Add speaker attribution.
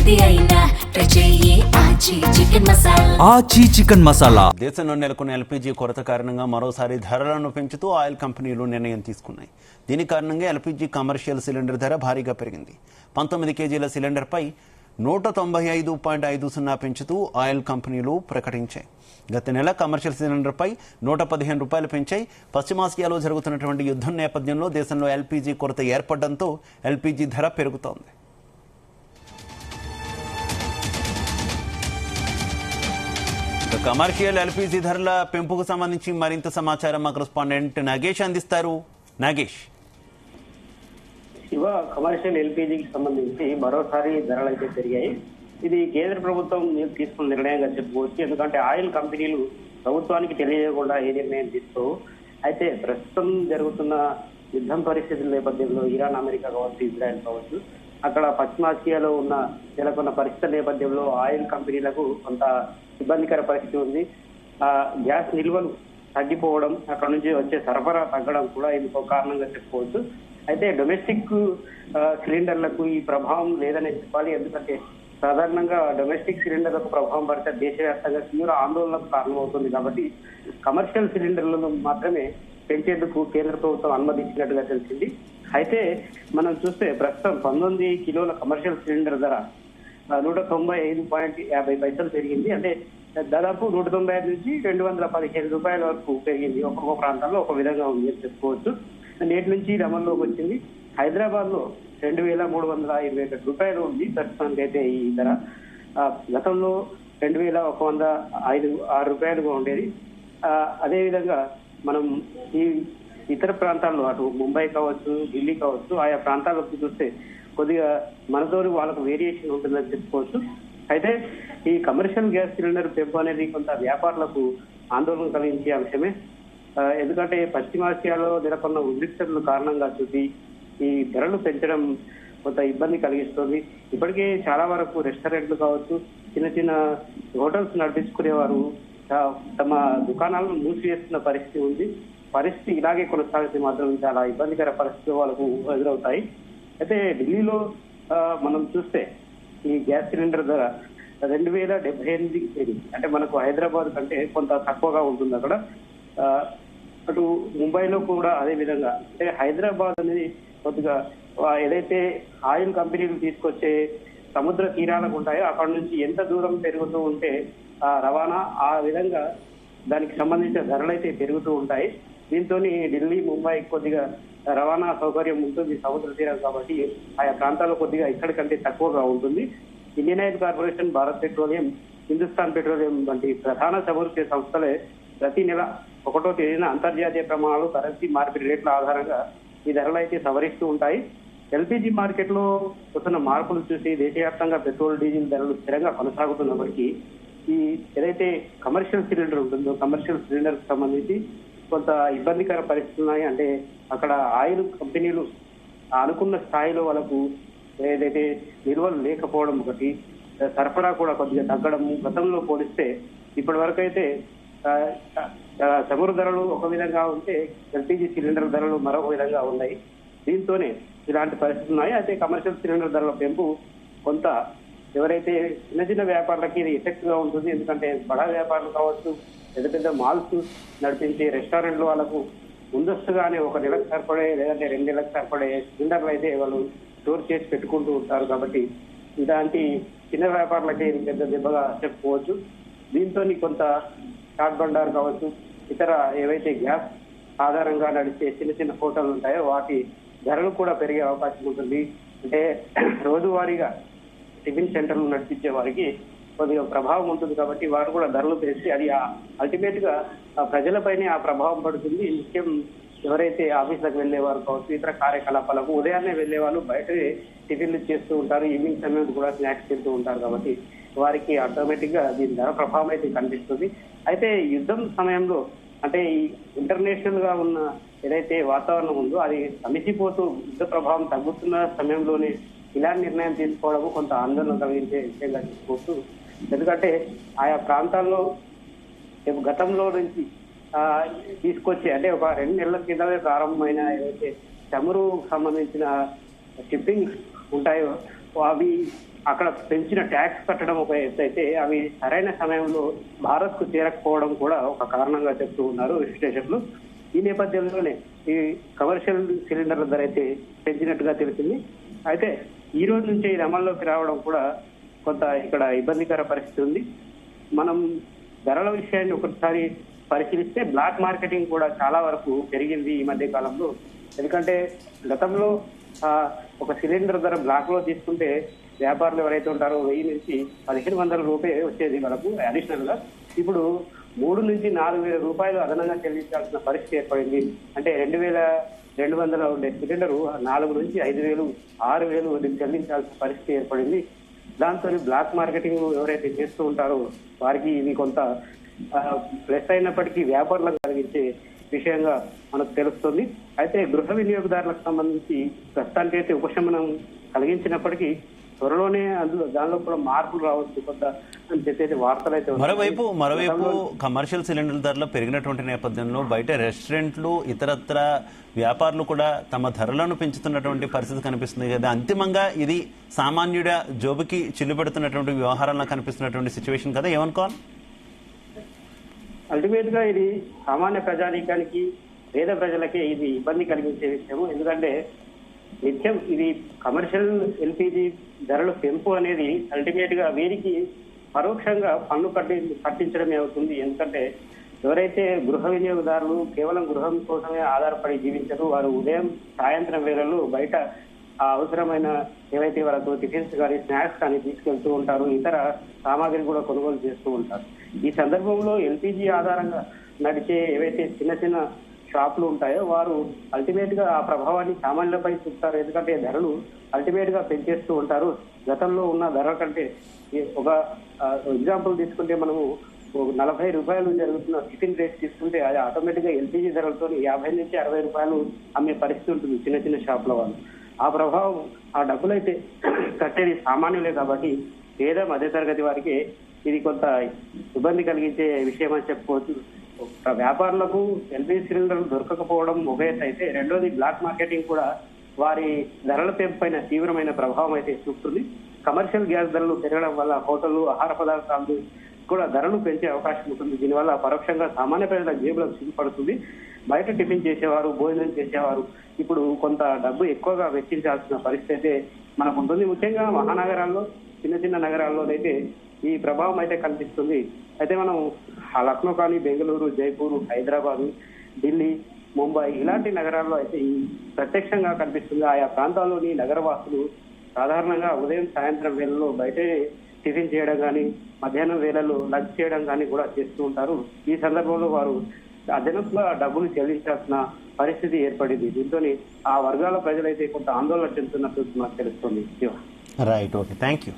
Speaker 1: ఏది అయినా ట్రై చెయ్యి ఆచి చికెన్ మసాలా.
Speaker 2: దేశంలో నెలకొన్న ఎల్పీజీ కొరత కారణంగా మరోసారి ధరలను పెంచుతూ ఆయిల్ కంపెనీలు నిర్ణయం తీసుకున్నాయి. దీని కారణంగా ఎల్పీజీ కమర్షియల్ సిలిండర్ ధర భారీగా పెరిగింది. 19 కేజీల సిలిండర్పై 195.50 పెంచుతూ ఆయిల్ కంపెనీలు ప్రకటించాయి. గత నెల కమర్షియల్ సిలిండర్పై 115 రూపాయలు పెంచాయి. పశ్చిమాసియాలో జరుగుతున్నటువంటి యుద్ధం నేపథ్యంలో దేశంలో ఎల్పీజీ కొరత ఏర్పడడంతో ఎల్పీజీ ధర పెరుగుతోంది. కమర్షియల్ ఎల్పీజీ ధరల పెంపుకు సంబంధించి మరింత సమాచారం మా కరెస్పాండెంట్ నాగేష్ అందిస్తారు. నాగేష్,
Speaker 3: కమర్షియల్ ఎల్పీజీకి సంబంధించి మరోసారి ధరలు అయితే పెరిగాయి. ఇది కేంద్ర ప్రభుత్వం తీసుకున్న నిర్ణయంగా చెప్పుకోవచ్చు. ఎందుకంటే ఆయిల్ కంపెనీలు ప్రభుత్వానికి తెలియజేయకుండా ఏ నిర్ణయం తీసుకోవు. అయితే ప్రస్తుతం జరుగుతున్న యుద్ధం పరిస్థితుల నేపథ్యంలో ఇరాన్, అమెరికా కావచ్చు, ఇజ్రాయెల్ కావచ్చు, అక్కడ పశ్చిమాసియాలో ఉన్న నెలకొన్న పరిస్థితుల నేపథ్యంలో ఆయిల్ కంపెనీలకు కొంత ఇబ్బందికర పరిస్థితి ఉంది. గ్యాస్ నిల్వలు తగ్గిపోవడం, అక్కడ నుంచి వచ్చే సరఫరా తగ్గడం కూడా ఇంకో కారణంగా చెప్పుకోవచ్చు. అయితే డొమెస్టిక్ సిలిండర్లకు ఈ ప్రభావం లేదనే చెప్పాలి. ఎందుకంటే సాధారణంగా డొమెస్టిక్ సిలిండర్లకు ప్రభావం పడితే దేశవ్యాప్తంగా తీవ్ర ఆందోళనకు కారణమవుతుంది. కాబట్టి కమర్షియల్ సిలిండర్లను మాత్రమే పెంచేందుకు కేంద్ర ప్రభుత్వం అనుమతించినట్టుగా తెలిసింది. అయితే మనం చూస్తే ప్రస్తుతం 19 కిలోల కమర్షియల్ సిలిండర్ ధర 195.50 పెరిగింది. అంటే దాదాపు 195 నుంచి 215 రూపాయల వరకు పెరిగింది. ఒక్కొక్క ప్రాంతాల్లో ఒక విధంగా ఉంది అని చెప్పుకోవచ్చు. నేటి నుంచి అమల్లోకి వచ్చింది. హైదరాబాద్ లో 2,321 రూపాయలు ఉంది ప్రస్తుతానికి అయితే ఈ ధర. గతంలో 2,106 రూపాయలుగా ఉండేది. అదేవిధంగా మనం ఈ ఇతర ప్రాంతాల్లో అటు ముంబై కావచ్చు, ఢిల్లీ కావచ్చు, ఆయా ప్రాంతాలకు చూస్తే కొద్దిగా మనతో వాళ్ళకు వేరియేషన్ ఉంటుందని చెప్పుకోవచ్చు. అయితే ఈ కమర్షియల్ గ్యాస్ సిలిండర్ పెంపు అనేది కొంత వ్యాపారులకు ఆందోళన కలిగించే అంశమే. ఎందుకంటే పశ్చిమాసియాలో నెలకొన్న ఉద్రిక్తతల కారణంగా చూసి ఈ ధరలు పెంచడం కొంత ఇబ్బంది కలిగిస్తుంది. ఇప్పటికే చాలా వరకు రెస్టారెంట్లు కావచ్చు, చిన్న చిన్న హోటల్స్ నడిపించుకునేవారు తమ దుకాణాలను మూసివేస్తున్న పరిస్థితి ఉంది. పరిస్థితి ఇలాగే కొనసాగితే మాత్రం చాలా ఇబ్బందికర పరిస్థితులు వాళ్ళకు ఎదురవుతాయి. అయితే ఢిల్లీలో మనం చూస్తే ఈ గ్యాస్ సిలిండర్ ధర 2,078 పెరిగింది. అంటే మనకు హైదరాబాద్ కంటే కొంత తక్కువగా ఉంటుంది అక్కడ. అటు ముంబైలో కూడా అదే విధంగా. అంటే హైదరాబాద్ అనేది కొద్దిగా ఏదైతే ఆయిల్ కంపెనీలు తీసుకొచ్చే సముద్ర తీరాలకు ఉంటాయో అక్కడ నుంచి ఎంత దూరం పెరుగుతూ ఉంటే రవాణా ఆ విధంగా దానికి సంబంధించిన ధరలు అయితే పెరుగుతూ ఉంటాయి. దీంతో ఢిల్లీ, ముంబై కొద్దిగా రవాణా సౌకర్యం ఉంటుంది, సముద్ర తీరం కాబట్టి ఆయా ప్రాంతాల్లో కొద్దిగా ఇక్కడికంటే తక్కువగా ఉంటుంది. Indian oil corporation, Bharat petroleum, Hindustan petroleum వంటి ప్రధాన చమురు సంస్థలే ప్రతి నెల 1వ తేదీన అంతర్జాతీయ ప్రమాణాలు, కరెన్సీ మార్పిడి రేట్ల ఆధారంగా ఈ ధరలు అయితే సవరిస్తూ ఉంటాయి. ఎల్పీజీ మార్కెట్ లో వస్తున్న మార్పులు చూసి దేశవ్యాప్తంగా పెట్రోల్, డీజిల్ ధరలు స్థిరంగా కొనసాగుతున్నప్పటికీ ఈ ఏదైతే కమర్షియల్ సిలిండర్ ఉంటుందో కమర్షియల్ సిలిండర్ కు సంబంధించి కొంత ఇబ్బందికర పరిస్థితులు ఉన్నాయి. అంటే అక్కడ ఆయిల్ కంపెనీలు అనుకున్న స్థాయిలో వాళ్ళకు ఏదైతే నిల్వలు లేకపోవడం ఒకటి, సరఫరా కూడా కొద్దిగా తగ్గడం. గతంలో పోలిస్తే ఇప్పటి వరకు అయితే చమురు ధరలు ఒక విధంగా ఉంటే ఎల్పీజీ సిలిండర్ ధరలు మరొక విధంగా ఉన్నాయి. దీంతోనే ఇలాంటి పరిస్థితులు ఉన్నాయి. అయితే కమర్షియల్ సిలిండర్ ధరల పెంపు కొంత ఎవరైతే చిన్న చిన్న వ్యాపారులకి ఇది ఎఫెక్ట్ గా ఉంటుంది. ఎందుకంటే బడా వ్యాపారులు కావచ్చు, పెద్ద పెద్ద మాల్స్ నడిపించే రెస్టారెంట్లు వాళ్ళకు ముందస్తుగానే 1 నెలకు సరిపడే లేదంటే 2 నెలలకు సరిపడే సిలిండర్లు అయితే వాళ్ళు స్టోర్ చేసి పెట్టుకుంటూ ఉంటారు. కాబట్టి ఇలాంటి చిన్న వ్యాపారులకి పెద్ద దెబ్బగా చెప్పుకోవచ్చు. దీంతో కొంత షాట్ బండార్ కావచ్చు, ఇతర ఏవైతే గ్యాస్ ఆధారంగా నడిచే చిన్న చిన్న హోటళ్లు ఉంటాయో వాటి ధరలు కూడా పెరిగే అవకాశం ఉంటుంది. అంటే రోజువారీగా టిఫిన్ సెంటర్లు నడిపించే వారికి కొద్దిగా ప్రభావం ఉంటుంది. కాబట్టి వారు కూడా ధరలు పెంచి అది అల్టిమేట్ గా ప్రజలపైనే ఆ ప్రభావం పడుతుంది. ముఖ్యం ఎవరైతే ఆఫీసులకు వెళ్లేవారు కావచ్చు, ఇతర కార్యకలాపాలకు ఉదయాన్నే వెళ్లే వాళ్ళు బయట టిఫిన్లు చేస్తూ ఉంటారు, ఈవినింగ్ సమయంలో కూడా స్నాక్స్ తింటూ ఉంటారు. కాబట్టి వారికి ఆటోమేటిక్ గా దీని ధర ప్రభావం అయితే కనిపిస్తుంది. అయితే యుద్ధం సమయంలో అంటే ఈ ఇంటర్నేషనల్ గా ఉన్న ఏదైతే వాతావరణం ఉందో అది సమిసిపోతూ యుద్ధ ప్రభావం తగ్గుతున్న సమయంలోనే ఇలాంటి నిర్ణయం తీసుకోవడం కొంత ఆందోళన కలిగించే విషయంగా చెప్పుకోవచ్చు. ఎందుకంటే ఆయా ప్రాంతాల్లో గతంలో నుంచి తీసుకొచ్చే అంటే ఒక 2 నెలల కిందనే ప్రారంభమైన ఏదైతే చమురు సంబంధించిన షిప్పింగ్ ఉంటాయో అవి అక్కడ పెంచిన ట్యాక్స్ కట్టడం ఒక ఎత్తు అయితే అవి సరైన సమయంలో భారత్ కు చేరకపోవడం కూడా ఒక కారణంగా చెప్తూ ఉన్నారు విశ్లేషకులు. ఈ నేపథ్యంలోనే ఈ కమర్షియల్ సిలిండర్ల ధర అయితే పెంచినట్టుగా తెలిసింది. అయితే ఈ రోజు నుంచి ఇది అమల్లోకి రావడం కూడా కొంత ఇక్కడ ఇబ్బందికర పరిస్థితి ఉంది. మనం ధరల విషయాన్ని ఒకసారి పరిశీలిస్తే బ్లాక్ మార్కెటింగ్ కూడా చాలా వరకు పెరిగింది ఈ మధ్య కాలంలో. ఎందుకంటే గతంలో ఒక సిలిండర్ ధర బ్లాక్ లో తీసుకుంటే వ్యాపారులు ఎవరైతే ఉంటారో 1000 నుంచి 1500 రూపాయలు వచ్చేది మనకు అడిషనల్ గా. ఇప్పుడు 3 నుంచి 4000 రూపాయలు అదనంగా చెల్లించాల్సిన పరిస్థితి ఏర్పడింది. అంటే 2200 ఉండే సిలిండర్ 4 నుంచి 5000, 6000 చెల్లించాల్సిన పరిస్థితి ఏర్పడింది. దాంతో బ్లాక్ మార్కెటింగ్ ఎవరైతే చేస్తూ ఉంటారో వారికి ఇది కొంత ప్లస్ అయినప్పటికీ వ్యాపారులకు కలిగించే విషయంగా మనకు తెలుస్తుంది. అయితే గృహ వినియోగదారులకు సంబంధించి ప్రస్తుతానికి అయితే ఉపశమనం కలిగించినప్పటికీ త్వరలోనే దానిలో కూడా మార్పులు రావచ్చు కొంత అని చెప్పేసి వార్తలు అయితే.
Speaker 2: మరోవైపు కమర్షియల్ సిలిండర్ ధరలు పెరిగినటువంటి నేపథ్యంలో బయట రెస్టారెంట్లు ఇతరత్ర వ్యాపారులు కూడా తమ ధరలను పెంచుతున్నటువంటి పరిస్థితి కనిపిస్తుంది కదా. అంతిమంగా ఇది సామాన్యుడ జోబుకి చిల్లుపెడుతున్నటువంటి వ్యవహారంలో కనిపిస్తున్నటువంటి సిచ్యువేషన్ కదా, ఏమనుకోవాలి?
Speaker 3: అల్టిమేట్ గా ఇది సామాన్య ప్రజానీకానికి పేద ప్రజలకే ఇది ఇబ్బంది కలిగించే విషయము. ఎందుకంటే నిత్యం ఇది కమర్షియల్ ఎల్పిజి ధరల పెంపు అనేది అల్టిమేట్ గా వీరికి పరోక్షంగా పన్ను కట్టించడమే అవుతుంది. ఎందుకంటే ఎవరైతే గృహ వినియోగదారులు కేవలం గృహం కోసమే ఆధారపడి జీవించరు, వారు ఉదయం సాయంత్రం వేళల్లో బయట అవసరమైన ఏవైతే వాళ్ళకు టిఫిన్స్ కానీ స్నాక్స్ కానీ తీసుకెళ్తూ ఉంటారు, ఇతర సామాగ్రి కూడా కొనుగోలు చేస్తూ ఉంటారు. ఈ సందర్భంలో ఎల్పిజి ఆధారంగా నడిచే ఏవైతే చిన్న చిన్న షాపులు ఉంటాయో వారు అల్టిమేట్ గా ఆ ప్రభావాన్ని సామాన్యులపై చూపుతారు. ఎందుకంటే ధరలు అల్టిమేట్ గా పెంచేస్తూ ఉంటారు. గతంలో ఉన్న ధర కంటే ఒక ఎగ్జాంపుల్ తీసుకుంటే మనము 40 రూపాయలు జరుగుతున్న టిఫిన్ రేట్ తీసుకుంటే అది ఆటోమేటిక్ గా ఎల్పిజి ధరలతో 50 నుంచి 60 రూపాయలు అమ్మే పరిస్థితి ఉంటుంది చిన్న చిన్న షాపుల వాళ్ళు. ఆ ప్రభావం ఆ డబ్బులైతే కట్టేది సామాన్యులే కాబట్టి పేద మధ్యతరగతి వారికి ఇది కొంత ఇబ్బంది కలిగించే విషయం అని చెప్పుకోవచ్చు. వ్యాపారులకు ఎల్పిజి సిలిండర్లు దొరకకపోవడం ఒక ఎత్తు అయితే, రెండోది బ్లాక్ మార్కెటింగ్ కూడా వారి ధరల పెంపు పైన తీవ్రమైన ప్రభావం అయితే చూపుతుంది. కమర్షియల్ గ్యాస్ ధరలు పెరగడం వల్ల హోటళ్లు, ఆహార పదార్థాలు కూడా ధరలు పెంచే అవకాశం ఉంటుంది. దీనివల్ల పరోక్షంగా సామాన్య ప్రజల జేబులకు సిగ్గుపడుతుంది. బయట టిఫిన్ చేసేవారు, భోజనం చేసేవారు ఇప్పుడు కొంత డబ్బు ఎక్కువగా వెచ్చించాల్సిన పరిస్థితి అయితే మనకు ఉంటుంది. ముఖ్యంగా మహానగరాల్లో, చిన్న చిన్న నగరాల్లో అయితే ఈ ప్రభావం అయితే కనిపిస్తుంది. అయితే మనం లక్నో కానీ, బెంగళూరు, జైపూర్, హైదరాబాద్, ఢిల్లీ, ముంబై ఇలాంటి నగరాల్లో అయితే ఈ ప్రత్యక్షంగా కనిపిస్తుంది. ఆయా ప్రాంతాల్లోని నగరవాసులు సాధారణంగా ఉదయం సాయంత్రం వేళల్లో బయటే టిఫిన్ చేయడం కానీ, మధ్యాహ్నం వేళల్లో లంచ్ చేయడం కానీ కూడా చేస్తూ ఉంటారు. ఈ సందర్భంలో వారు అదనపుగా డబ్బులు చెల్లించాల్సిన పరిస్థితి ఏర్పడింది. దీంతో ఆ వర్గాల ప్రజలైతే కొంత ఆందోళన చెందుతున్నట్టు నాకు తెలుస్తుంది.
Speaker 2: Right, okay, thank you.